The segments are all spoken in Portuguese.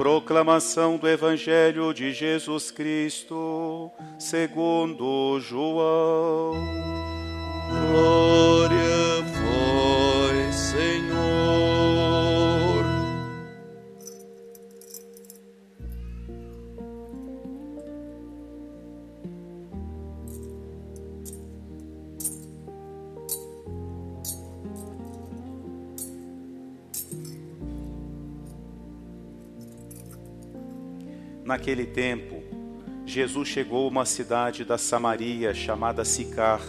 Proclamação do Evangelho de Jesus Cristo, segundo João. Glória a vós, Senhor. Naquele tempo, Jesus chegou a uma cidade da Samaria chamada Sicar,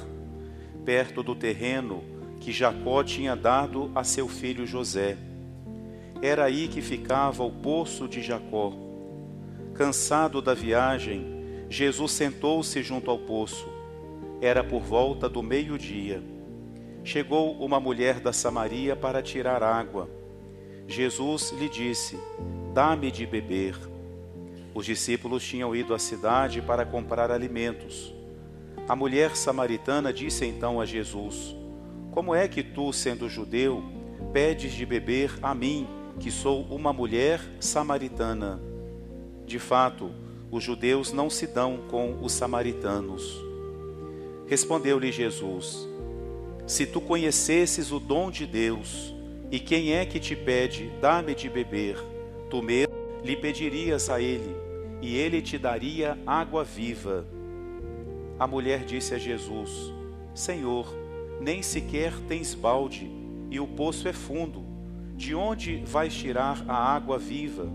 perto do terreno que Jacó tinha dado a seu filho José. Era aí que ficava o poço de Jacó. Cansado da viagem, Jesus sentou-se junto ao poço. Era por volta do meio-dia. Chegou uma mulher da Samaria para tirar água. Jesus lhe disse: "Dá-me de beber." Os discípulos tinham ido à cidade para comprar alimentos. A mulher samaritana disse então a Jesus: "Como é que tu, sendo judeu, pedes de beber a mim, que sou uma mulher samaritana?" De fato, os judeus não se dão com os samaritanos. Respondeu-lhe Jesus: "Se tu conhecesses o dom de Deus, e quem é que te pede, dá-me de beber, tu mesmo lhe pedirias a ele, e ele te daria água viva." A mulher disse a Jesus: "Senhor, nem sequer tens balde, e o poço é fundo. De onde vais tirar a água viva?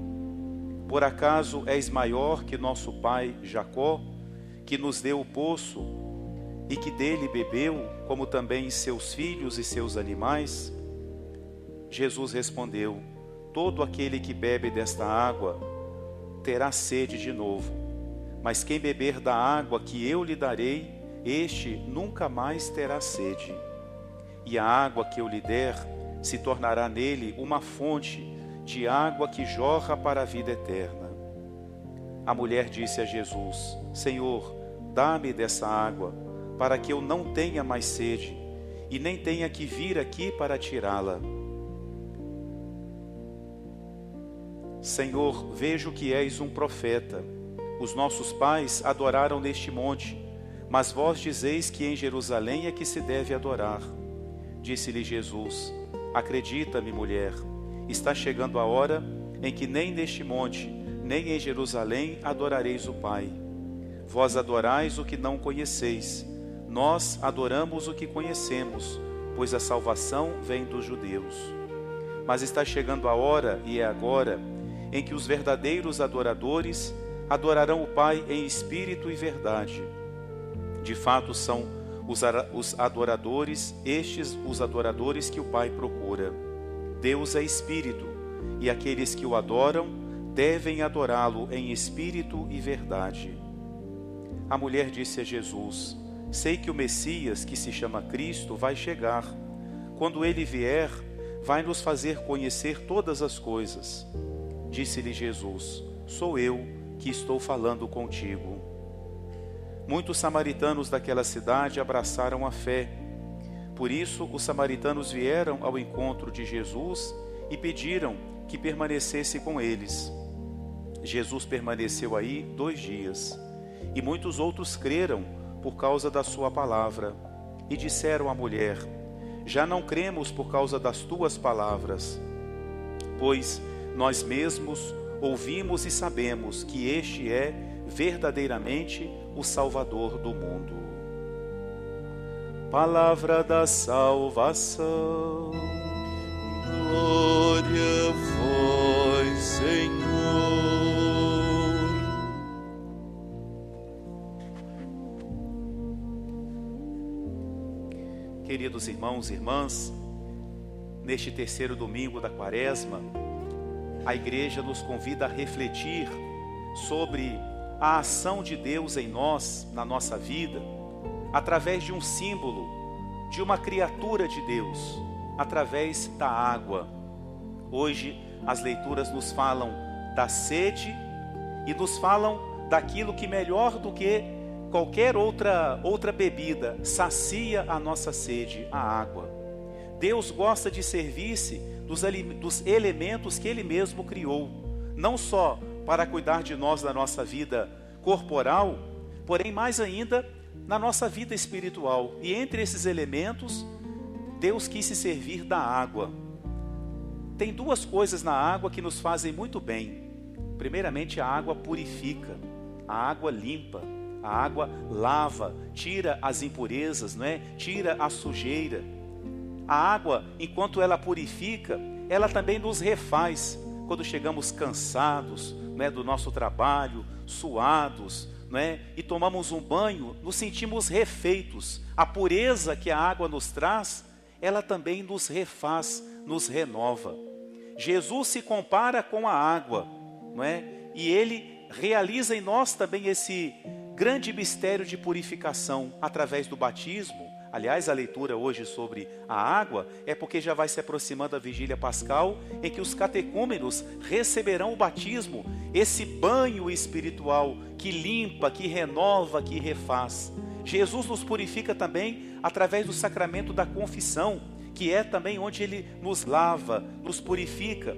Por acaso és maior que nosso pai Jacó, que nos deu o poço, e que dele bebeu, como também seus filhos e seus animais?" Jesus respondeu: "Todo aquele que bebe desta água terá sede de novo, mas quem beber da água que eu lhe darei, este nunca mais terá sede. E a água que eu lhe der se tornará nele uma fonte de água que jorra para a vida eterna." A mulher disse a Jesus: "Senhor, dá-me dessa água, para que eu não tenha mais sede, e nem tenha que vir aqui para tirá-la." "Senhor, vejo que és um profeta. Os nossos pais adoraram neste monte, mas vós dizeis que em Jerusalém é que se deve adorar." Disse-lhe Jesus: "Acredita-me, mulher, está chegando a hora em que nem neste monte, nem em Jerusalém adorareis o Pai. Vós adorais o que não conheceis, nós adoramos o que conhecemos, pois a salvação vem dos judeus. Mas está chegando a hora, e é agora, em que os verdadeiros adoradores adorarão o Pai em espírito e verdade. De fato são os adoradores, estes os adoradores que o Pai procura. Deus é espírito, e aqueles que o adoram devem adorá-lo em espírito e verdade." A mulher disse a Jesus: "Sei que o Messias, que se chama Cristo, vai chegar. Quando ele vier, vai nos fazer conhecer todas as coisas." Disse-lhe Jesus: "Sou eu que estou falando contigo." Muitos samaritanos daquela cidade abraçaram a fé. Por isso, os samaritanos vieram ao encontro de Jesus e pediram que permanecesse com eles. Jesus permaneceu aí 2 dias, e muitos outros creram por causa da sua palavra, e disseram à mulher: "Já não cremos por causa das tuas palavras, pois nós mesmos ouvimos e sabemos que este é verdadeiramente o Salvador do mundo." Palavra da salvação. Glória a vós, Senhor. Queridos irmãos e irmãs, neste terceiro domingo da Quaresma, a Igreja nos convida a refletir sobre a ação de Deus em nós, na nossa vida, através de um símbolo, de uma criatura de Deus, através da água. Hoje, as leituras nos falam da sede e nos falam daquilo que melhor do que qualquer outra bebida sacia a nossa sede, a água. Deus gosta de servir-se dos elementos que Ele mesmo criou, não só para cuidar de nós na nossa vida corporal, porém mais ainda na nossa vida espiritual. E entre esses elementos, Deus quis se servir da água. Tem duas coisas na água que nos fazem muito bem. Primeiramente, a água purifica, a água limpa, a água lava, tira as impurezas, não é? Tira a sujeira. A água, enquanto ela purifica, ela também nos refaz. Quando chegamos cansados, não é, do nosso trabalho, suados, não é, e tomamos um banho, nos sentimos refeitos. A pureza que a água nos traz, ela também nos refaz, nos renova. Jesus se compara com a água, não é? E ele realiza em nós também esse grande mistério de purificação através do batismo. Aliás, a leitura hoje sobre a água é porque já vai se aproximando a vigília pascal, em que os catecúmenos receberão o batismo, esse banho espiritual que limpa, que renova, que refaz. Jesus nos purifica também através do sacramento da confissão, que é também onde ele nos lava, nos purifica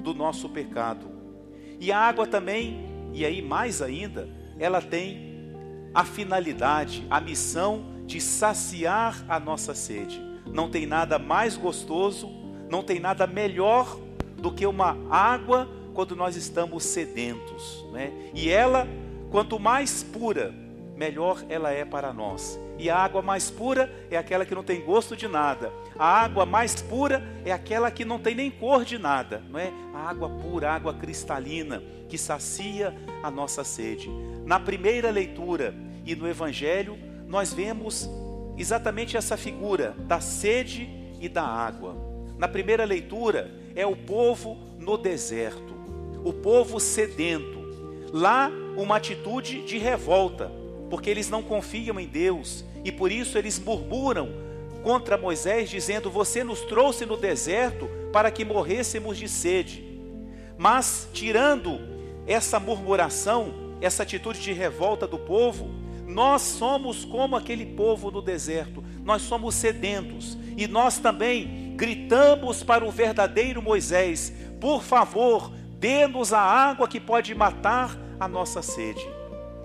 do nosso pecado. E a água também, e aí mais ainda, ela tem a finalidade, a missão de saciar a nossa sede. Não tem nada mais gostoso, não tem nada melhor do que uma água quando nós estamos sedentos, né? E ela, quanto mais pura, melhor ela é para nós. E a água mais pura é aquela que não tem gosto de nada. A água mais pura é aquela que não tem nem cor de nada, não é? A água pura, a água cristalina, que sacia a nossa sede. Na primeira leitura e no Evangelho, nós vemos exatamente essa figura da sede e da água. Na primeira leitura é o povo no deserto, o povo sedento. Lá uma atitude de revolta, porque eles não confiam em Deus e por isso eles murmuram contra Moisés, dizendo: você nos trouxe no deserto para que morrêssemos de sede. Mas tirando essa murmuração, essa atitude de revolta do povo, nós somos como aquele povo no deserto, nós somos sedentos e nós também gritamos para o verdadeiro Moisés: por favor, dê-nos a água que pode matar a nossa sede.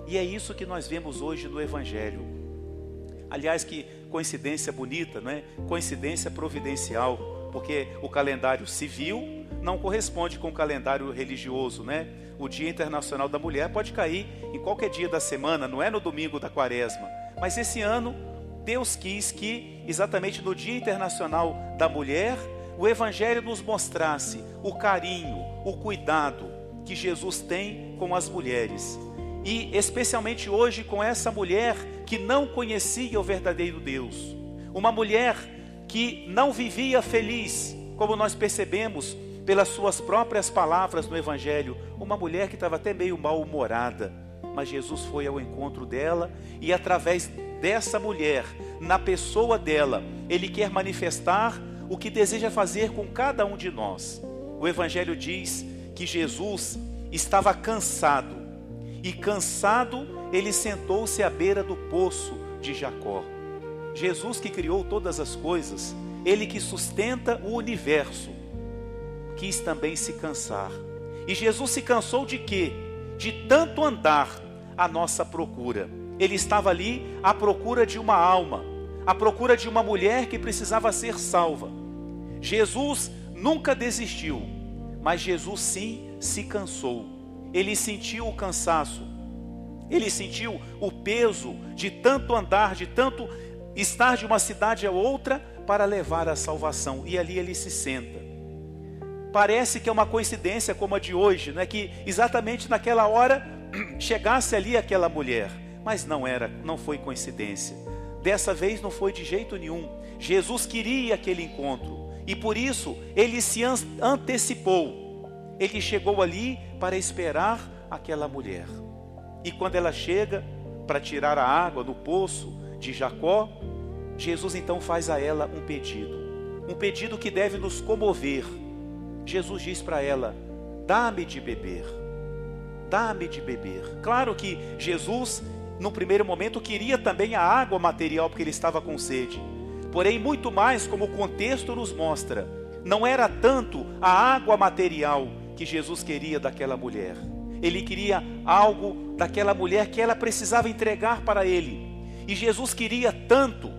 E é isso que nós vemos hoje no Evangelho. Aliás, que coincidência bonita, não é? Coincidência providencial, porque o calendário civil não corresponde com o calendário religioso, né? O Dia Internacional da Mulher pode cair em qualquer dia da semana, não é no domingo da Quaresma. Mas esse ano, Deus quis que, exatamente no Dia Internacional da Mulher, o Evangelho nos mostrasse o carinho, o cuidado que Jesus tem com as mulheres. E especialmente hoje com essa mulher que não conhecia o verdadeiro Deus. Uma mulher que não vivia feliz, como nós percebemos pelas suas próprias palavras no Evangelho. Uma mulher que estava até meio mal-humorada, mas Jesus foi ao encontro dela e através dessa mulher, na pessoa dela, ele quer manifestar o que deseja fazer com cada um de nós. O Evangelho diz que Jesus estava cansado, e cansado ele sentou-se à beira do poço de Jacó. Jesus, que criou todas as coisas, ele que sustenta o universo, quis também se cansar. E Jesus se cansou de quê? De tanto andar à nossa procura. Ele estava ali à procura de uma alma, à procura de uma mulher que precisava ser salva. Jesus nunca desistiu, mas Jesus sim se cansou. Ele sentiu o cansaço, ele sentiu o peso de tanto andar, de tanto estar de uma cidade a outra para levar a salvação. E ali ele se senta. Parece que é uma coincidência como a de hoje, né? Que exatamente naquela hora chegasse ali aquela mulher. Mas não foi coincidência. Dessa vez não foi de jeito nenhum. Jesus queria aquele encontro e por isso ele se antecipou. Ele chegou ali para esperar aquela mulher. E quando ela chega para tirar a água do poço de Jacó, Jesus então faz a ela um pedido que deve nos comover. Jesus diz para ela: dá-me de beber, dá-me de beber. Claro que Jesus, no primeiro momento, queria também a água material, porque ele estava com sede. Porém, muito mais, como o contexto nos mostra, não era tanto a água material que Jesus queria daquela mulher. Ele queria algo daquela mulher que ela precisava entregar para ele. E Jesus queria tanto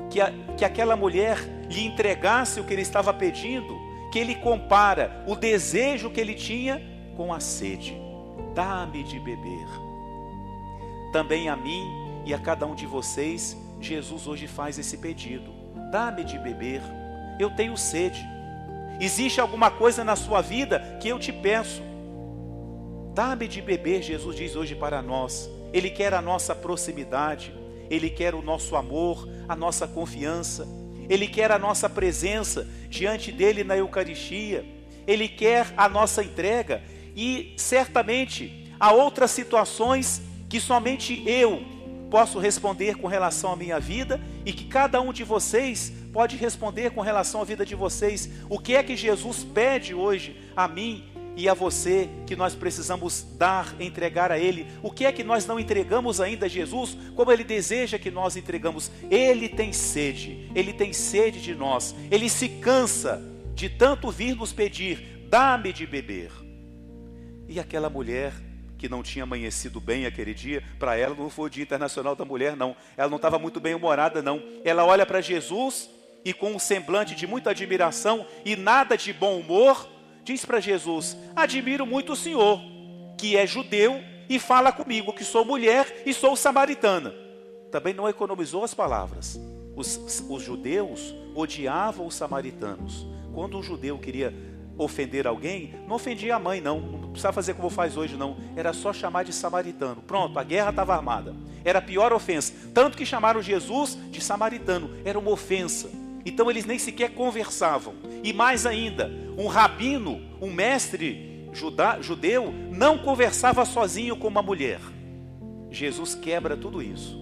que aquela mulher lhe entregasse o que ele estava pedindo, que ele compara o desejo que ele tinha com a sede. Dá-me de beber. Também a mim e a cada um de vocês, Jesus hoje faz esse pedido. Dá-me de beber. Eu tenho sede. Existe alguma coisa na sua vida que eu te peço. Dá-me de beber, Jesus diz hoje para nós. Ele quer a nossa proximidade. Ele quer o nosso amor, a nossa confiança. Ele quer a nossa presença diante dele na Eucaristia. Ele quer a nossa entrega. E certamente há outras situações que somente eu posso responder com relação à minha vida e que cada um de vocês pode responder com relação à vida de vocês. O que é que Jesus pede hoje a mim e a você que nós precisamos dar, entregar a Ele? O que é que nós não entregamos ainda a Jesus, como Ele deseja que nós entregamos? Ele tem sede de nós. Ele se cansa de tanto vir nos pedir, dá-me de beber. E aquela mulher que não tinha amanhecido bem aquele dia, para ela não foi o Dia Internacional da Mulher, não. Ela não estava muito bem humorada, não. Ela olha para Jesus e com um semblante de muita admiração e nada de bom humor, diz para Jesus: admiro muito o Senhor, que é judeu e fala comigo, que sou mulher e sou samaritana. Também não economizou as palavras. Os judeus odiavam os samaritanos. Quando um judeu queria ofender alguém, não ofendia a mãe, não precisava fazer como faz hoje, não. Era só chamar de samaritano. Pronto, a guerra estava armada. Era a pior ofensa. Tanto que chamaram Jesus de samaritano. Era uma ofensa. Então eles nem sequer conversavam. E mais ainda, um rabino, um mestre judeu, não conversava sozinho com uma mulher. Jesus quebra tudo isso.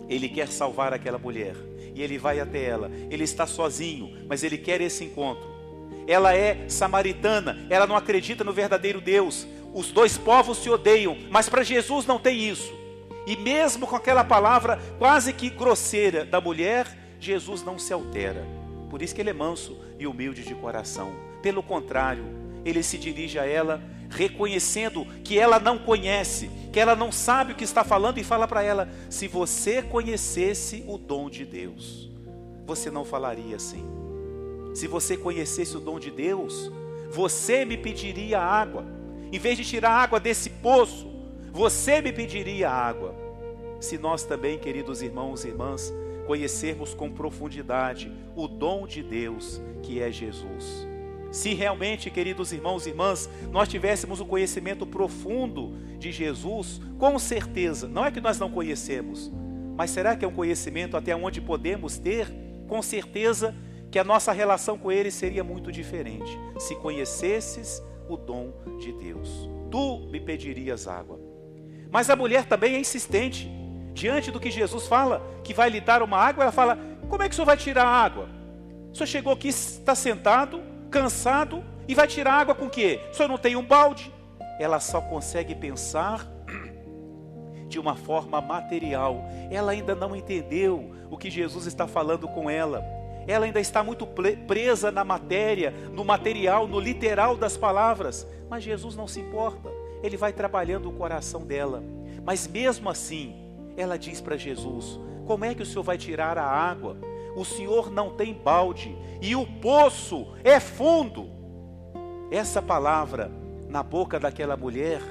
Ele quer salvar aquela mulher. E ele vai até ela. Ele está sozinho, mas ele quer esse encontro. Ela é samaritana, ela não acredita no verdadeiro Deus. Os dois povos se odeiam, mas para Jesus não tem isso. E mesmo com aquela palavra quase que grosseira da mulher, Jesus não se altera. Por isso que ele é manso e humilde de coração. Pelo contrário, ele se dirige a ela, reconhecendo que ela não conhece, que ela não sabe o que está falando, e fala para ela: se você conhecesse o dom de Deus, você não falaria assim. Se você conhecesse o dom de Deus, você me pediria água. Em vez de tirar água desse poço, você me pediria água. Se nós também, queridos irmãos e irmãs, conhecermos com profundidade o dom de Deus, que é Jesus. Se realmente, queridos irmãos e irmãs, nós tivéssemos o conhecimento profundo de Jesus, com certeza, não é que nós não conhecemos, mas será que é um conhecimento até onde podemos ter? Com certeza que a nossa relação com Ele seria muito diferente. Se conhecesses o dom de Deus, tu me pedirias água. Mas a mulher também é insistente. Diante do que Jesus fala, que vai lhe dar uma água, ela fala: como é que o senhor vai tirar a água? O senhor chegou aqui, está sentado, cansado, e vai tirar água com o quê? O senhor não tem um balde? Ela só consegue pensar de uma forma material. Ela ainda não entendeu o que Jesus está falando com ela. Ela ainda está muito presa na matéria, no material, no literal das palavras. Mas Jesus não se importa. Ele vai trabalhando o coração dela. Mas mesmo assim, ela diz para Jesus: como é que o Senhor vai tirar a água? O Senhor não tem balde e o poço é fundo. Essa palavra na boca daquela mulher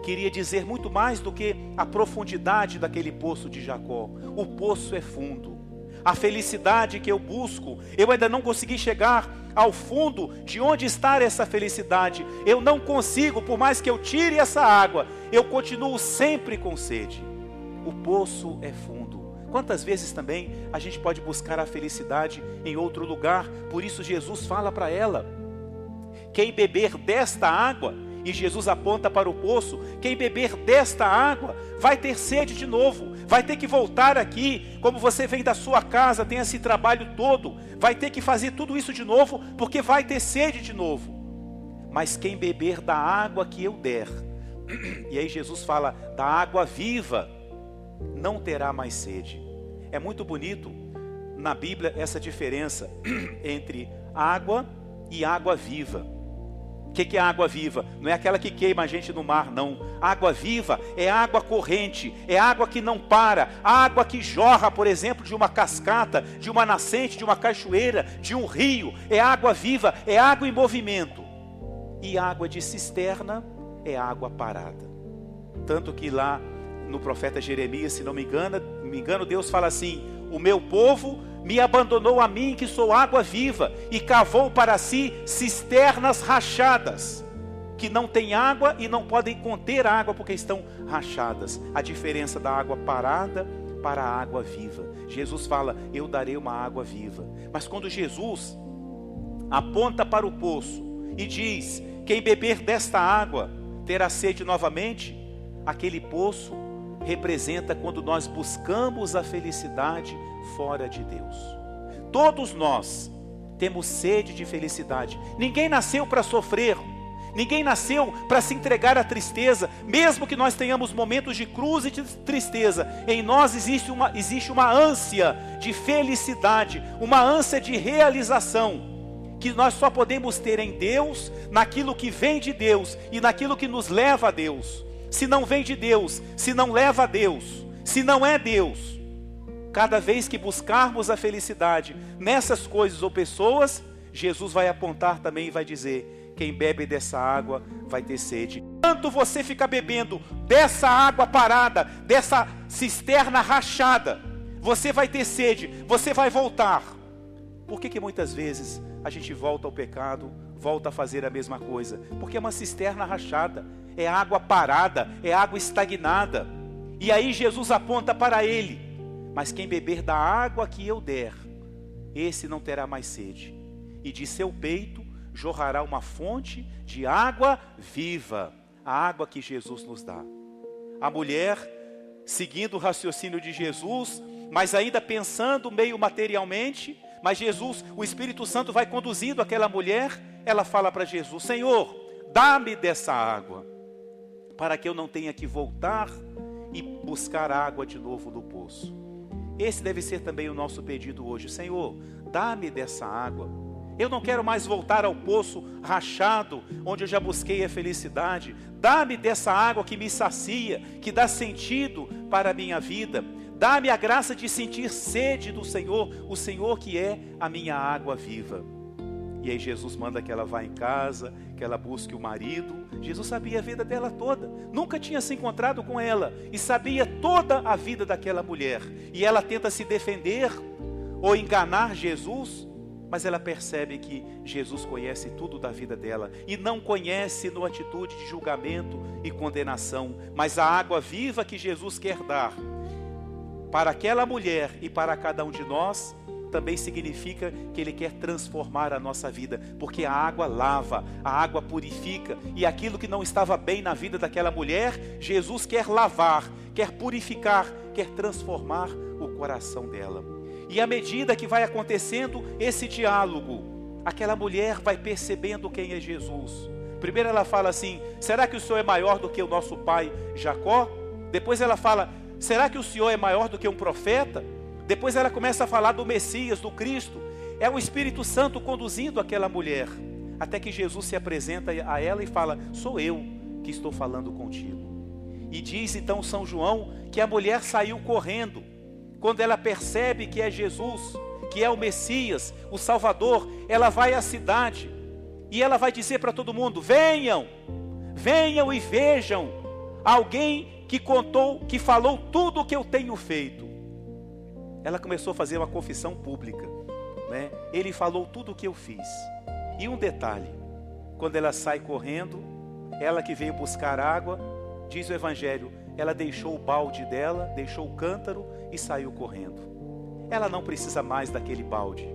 queria dizer muito mais do que a profundidade daquele poço de Jacó. O poço é fundo. A felicidade que eu busco, eu ainda não consegui chegar ao fundo de onde está essa felicidade. Eu não consigo, por mais que eu tire essa água, eu continuo sempre com sede. O poço é fundo. Quantas vezes também a gente pode buscar a felicidade em outro lugar? Por isso Jesus fala para ela: quem beber desta água, e Jesus aponta para o poço, quem beber desta água vai ter sede de novo, vai ter que voltar aqui, como você vem da sua casa, tem esse trabalho todo, vai ter que fazer tudo isso de novo, porque vai ter sede de novo. Mas quem beber da água que eu der, e aí Jesus fala da água viva, não terá mais sede. É muito bonito na Bíblia essa diferença entre água e água viva. O que é água viva? Não é aquela que queima a gente no mar, não. Água viva é água corrente, é água que não para, água que jorra, por exemplo, de uma cascata, de uma nascente, de uma cachoeira, de um rio. É água viva, é água em movimento. E água de cisterna é água parada. Tanto que lá no profeta Jeremias, se não me engano, Deus fala assim: o meu povo me abandonou a mim, que sou água viva, e cavou para si cisternas rachadas, que não têm água e não podem conter água porque estão rachadas. A diferença da água parada para a água viva. Jesus fala: eu darei uma água viva. Mas quando Jesus aponta para o poço e diz: quem beber desta água terá sede novamente, aquele poço representa quando nós buscamos a felicidade fora de Deus. Todos nós temos sede de felicidade. Ninguém nasceu para sofrer. Ninguém nasceu para se entregar à tristeza. Mesmo que nós tenhamos momentos de cruz e de tristeza, em nós existe uma ânsia de felicidade, uma ânsia de realização, que nós só podemos ter em Deus, naquilo que vem de Deus e naquilo que nos leva a Deus. Se não vem de Deus, se não leva a Deus, se não é Deus, cada vez que buscarmos a felicidade nessas coisas ou pessoas, Jesus vai apontar também e vai dizer: quem bebe dessa água vai ter sede. Enquanto você ficar bebendo dessa água parada, dessa cisterna rachada, você vai ter sede, você vai voltar. Por que muitas vezes a gente volta ao pecado, volta a fazer a mesma coisa? Porque é uma cisterna rachada, é água parada, é água estagnada. E aí Jesus aponta para ele: mas quem beber da água que eu der, esse não terá mais sede, e de seu peito jorrará uma fonte de água viva. A água que Jesus nos dá. A mulher, seguindo o raciocínio de Jesus, mas ainda pensando meio materialmente, mas Jesus, o Espírito Santo vai conduzindo aquela mulher. Ela fala para Jesus: Senhor, dá-me dessa água, para que eu não tenha que voltar e buscar água de novo no poço. Esse deve ser também o nosso pedido hoje: Senhor, dá-me dessa água. Eu não quero mais voltar ao poço rachado, onde eu já busquei a felicidade. Dá-me dessa água que me sacia, que dá sentido para a minha vida. Dá-me a graça de sentir sede do Senhor, o Senhor que é a minha água viva. E aí Jesus manda que ela vá em casa, que ela busque o marido. Jesus sabia a vida dela toda, nunca tinha se encontrado com ela, e sabia toda a vida daquela mulher. E ela tenta se defender ou enganar Jesus, mas ela percebe que Jesus conhece tudo da vida dela, e não conhece numa atitude de julgamento e condenação, mas a água viva que Jesus quer dar para aquela mulher e para cada um de nós, também significa que Ele quer transformar a nossa vida, porque a água lava, a água purifica, e aquilo que não estava bem na vida daquela mulher, Jesus quer lavar, quer purificar, quer transformar o coração dela. E à medida que vai acontecendo esse diálogo, aquela mulher vai percebendo quem é Jesus. Primeiro ela fala assim: será que o Senhor é maior do que o nosso pai Jacó? Depois ela fala: será que o Senhor é maior do que um profeta? Depois ela começa a falar do Messias, do Cristo. É o Espírito Santo conduzindo aquela mulher, até que Jesus se apresenta a ela e fala: sou eu que estou falando contigo. E diz então São João que a mulher saiu correndo. Quando ela percebe que é Jesus, que é o Messias, o Salvador, ela vai à cidade e ela vai dizer para todo mundo: venham, venham e vejam alguém que contou, que falou tudo o que eu tenho feito. Ela começou a fazer uma confissão pública, né? Ele falou tudo o que eu fiz. E um detalhe: quando ela sai correndo, ela que veio buscar água, diz o Evangelho, ela deixou o balde dela, deixou o cântaro e saiu correndo. Ela não precisa mais daquele balde,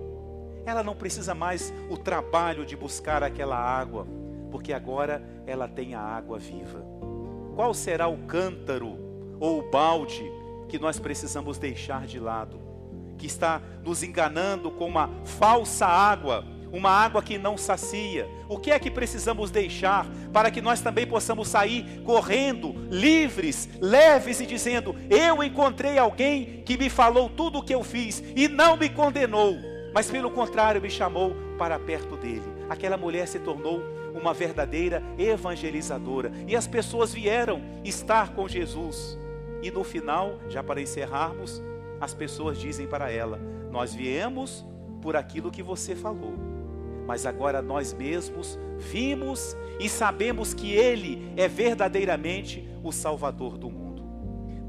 ela não precisa mais o trabalho de buscar aquela água, porque agora ela tem a água viva. Qual será o cântaro ou o balde que nós precisamos deixar de lado, que está nos enganando com uma falsa água, uma água que não sacia? O que é que precisamos deixar para que nós também possamos sair correndo, livres, leves e dizendo: eu encontrei alguém que me falou tudo o que eu fiz e não me condenou, mas pelo contrário me chamou para perto dele. Aquela mulher se tornou uma verdadeira evangelizadora. E as pessoas vieram estar com Jesus. E no final, já para encerrarmos, as pessoas dizem para ela: nós viemos por aquilo que você falou, mas agora nós mesmos vimos e sabemos que Ele é verdadeiramente o Salvador do mundo.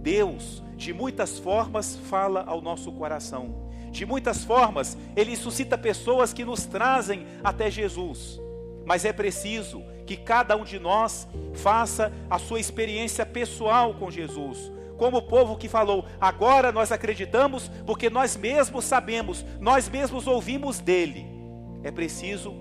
Deus, de muitas formas, fala ao nosso coração. De muitas formas, Ele suscita pessoas que nos trazem até Jesus. Mas é preciso que cada um de nós faça a sua experiência pessoal com Jesus. Como o povo que falou: agora nós acreditamos porque nós mesmos sabemos, nós mesmos ouvimos dele. É preciso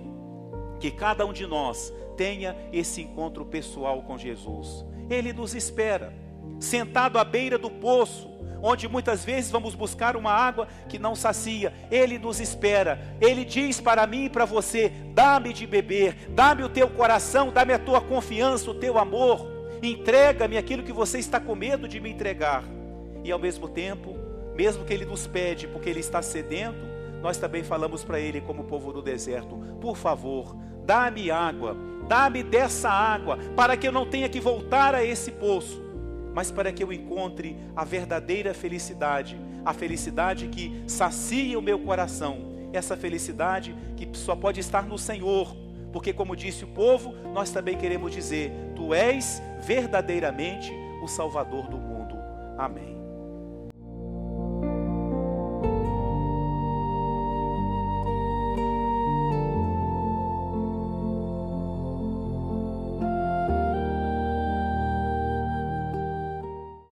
que cada um de nós tenha esse encontro pessoal com Jesus. Ele nos espera, sentado à beira do poço, onde muitas vezes vamos buscar uma água que não sacia. Ele nos espera. Ele diz para mim e para você: dá-me de beber, dá-me o teu coração, dá-me a tua confiança, o teu amor. Entrega-me aquilo que você está com medo de me entregar. E ao mesmo tempo, mesmo que Ele nos pede porque Ele está sedento, nós também falamos para Ele, como o povo do deserto: por favor, dá-me água, dá-me dessa água, para que eu não tenha que voltar a esse poço, mas para que eu encontre a verdadeira felicidade, a felicidade que sacia o meu coração, essa felicidade que só pode estar no Senhor, porque como disse o povo, nós também queremos dizer: Tu és verdadeiramente o Salvador do mundo. Amém.